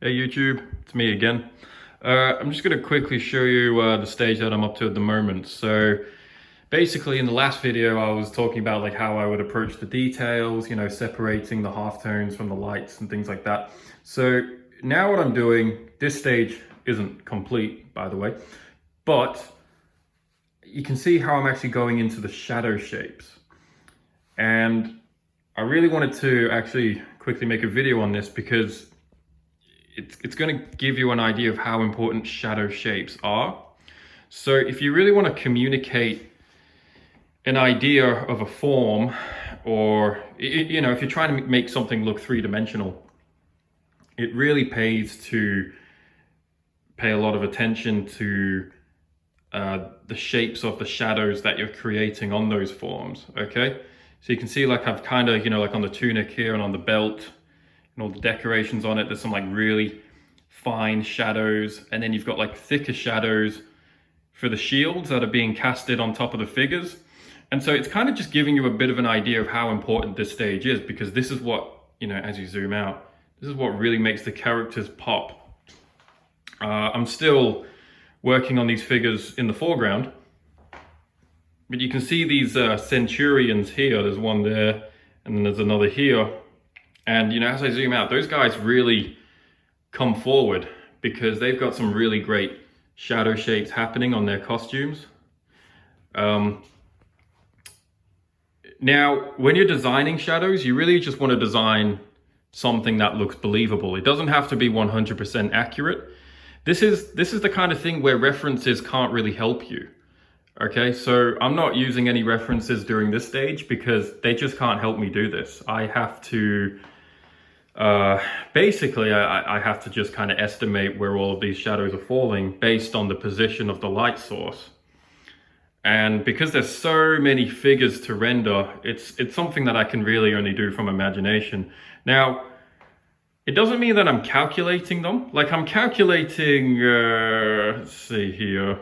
Hey YouTube, it's me again. I'm just going to quickly show you the stage that I'm up to at the moment. So basically in the last video I was talking about like how I would approach the details, you know, separating the halftones from the lights and things like that. So now what I'm doing, this stage isn't complete by the way, but you can see how I'm actually going into the shadow shapes. And I really wanted to actually quickly make a video on this because it's going to give you an idea of how important shadow shapes are. So if you really want to communicate an idea of a form, or you know, if you're trying to make something look three-dimensional, it really pays to pay a lot of attention to the shapes of the shadows that you're creating on those forms. Okay, so you can see like I've kind of, you know, like on the tunic here and on the belt and all the decorations on it, there's some like really fine shadows, and then you've got like thicker shadows for the shields that are being casted on top of the figures. And so it's kind of just giving you a bit of an idea of how important this stage is, because this is what, you know, as you zoom out, this is what really makes the characters pop. I'm still working on these figures in the foreground, but you can see these centurions here. There's one there, and then there's another here. And, you know, as I zoom out, those guys really come forward because they've got some really great shadow shapes happening on their costumes. Now, when you're designing shadows, you really just want to design something that looks believable. It doesn't have to be 100% accurate. This is the kind of thing where references can't really help you. Okay, so I'm not using any references during this stage because they just can't help me do this. I have to, basically, I have to just kind of estimate where all of these shadows are falling based on the position of the light source. And because there's so many figures to render, it's something that I can really only do from imagination. Now, it doesn't mean that I'm calculating them. Like I'm calculating, let's see here.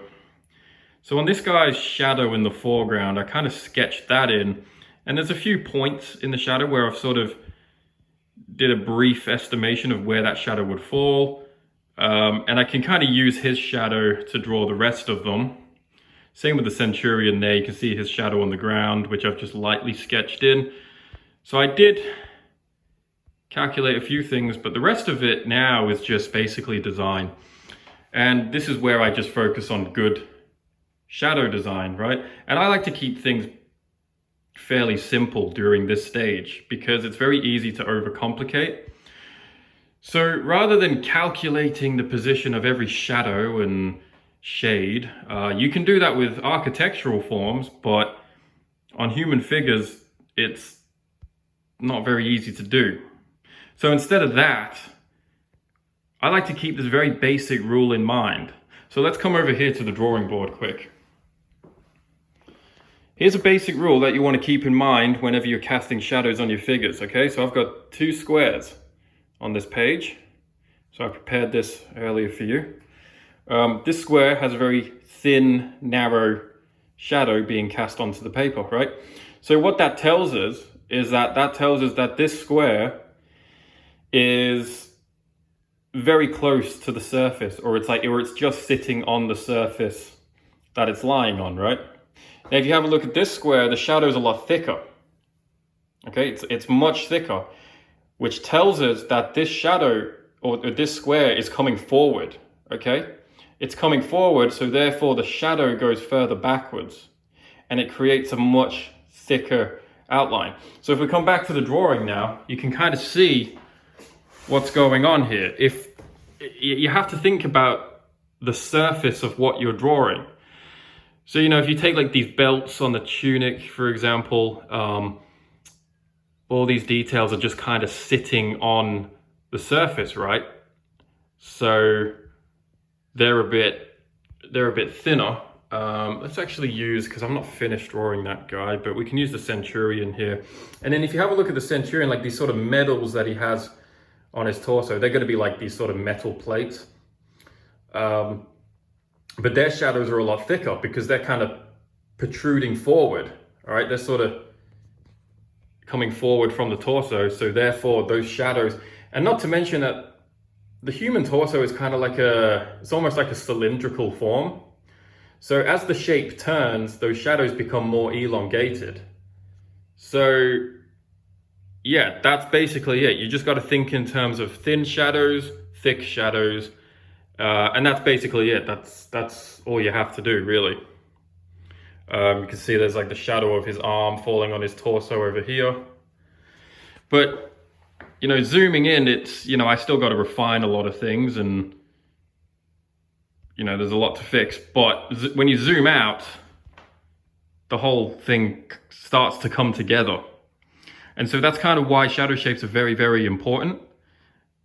So on this guy's shadow in the foreground, I kind of sketched that in. And there's a few points in the shadow where I've sort of did a brief estimation of where that shadow would fall. And I can kind of use his shadow to draw the rest of them. Same with the centurion there, you can see his shadow on the ground, which I've just lightly sketched in. So I did calculate a few things, but the rest of it now is just basically design. And this is where I just focus on good shadow design, right? And I like to keep things fairly simple during this stage because it's very easy to overcomplicate. So rather than calculating the position of every shadow and shade, you can do that with architectural forms, but on human figures, it's not very easy to do. So instead of that, I like to keep this very basic rule in mind. So let's come over here to the drawing board quick. Here's a basic rule that you want to keep in mind whenever you're casting shadows on your figures, okay? So I've got two squares on this page. So I prepared this earlier for you. This square has a very thin, narrow shadow being cast onto the paper, right? So what that tells us is that this square is very close to the surface, or it's just sitting on the surface that it's lying on, right? Now, if you have a look at this square, the shadow is a lot thicker. Okay, it's much thicker, which tells us that this shadow or this square is coming forward. Okay, it's coming forward, so therefore the shadow goes further backwards, and it creates a much thicker outline. So if we come back to the drawing now, you can kind of see what's going on here. If you have to think about the surface of what you're drawing. So, you know, if you take like these belts on the tunic, for example, all these details are just kind of sitting on the surface, right? So they're a bit thinner. Let's actually use, because I'm not finished drawing that guy, but we can use the centurion here. And then if you have a look at the centurion, like these sort of medals that he has on his torso, they're going to be like these sort of metal plates. But their shadows are a lot thicker because they're kind of protruding forward, all right? They're sort of coming forward from the torso, so therefore those shadows, and not to mention that the human torso is kind of like it's almost like a cylindrical form. So as the shape turns, those shadows become more elongated. So yeah, that's basically it. You just got to think in terms of thin shadows, thick shadows, and that's basically it. That's all you have to do, really. You can see there's like the shadow of his arm falling on his torso over here. But, you know, zooming in, it's, you know, I still got to refine a lot of things, and, you know, there's a lot to fix. But when you zoom out, the whole thing starts to come together. And so that's kind of why shadow shapes are very, very important,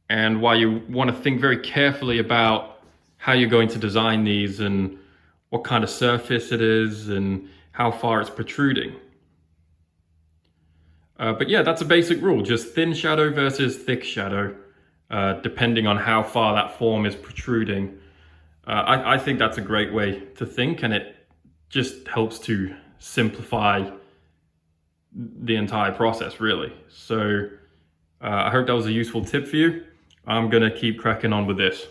and why you want to think very carefully about how you're going to design these and what kind of surface it is and how far it's protruding. But yeah, that's a basic rule, just thin shadow versus thick shadow, depending on how far that form is protruding. I think that's a great way to think, and it just helps to simplify the entire process, really. So I hope that was a useful tip for you. I'm gonna keep cracking on with this.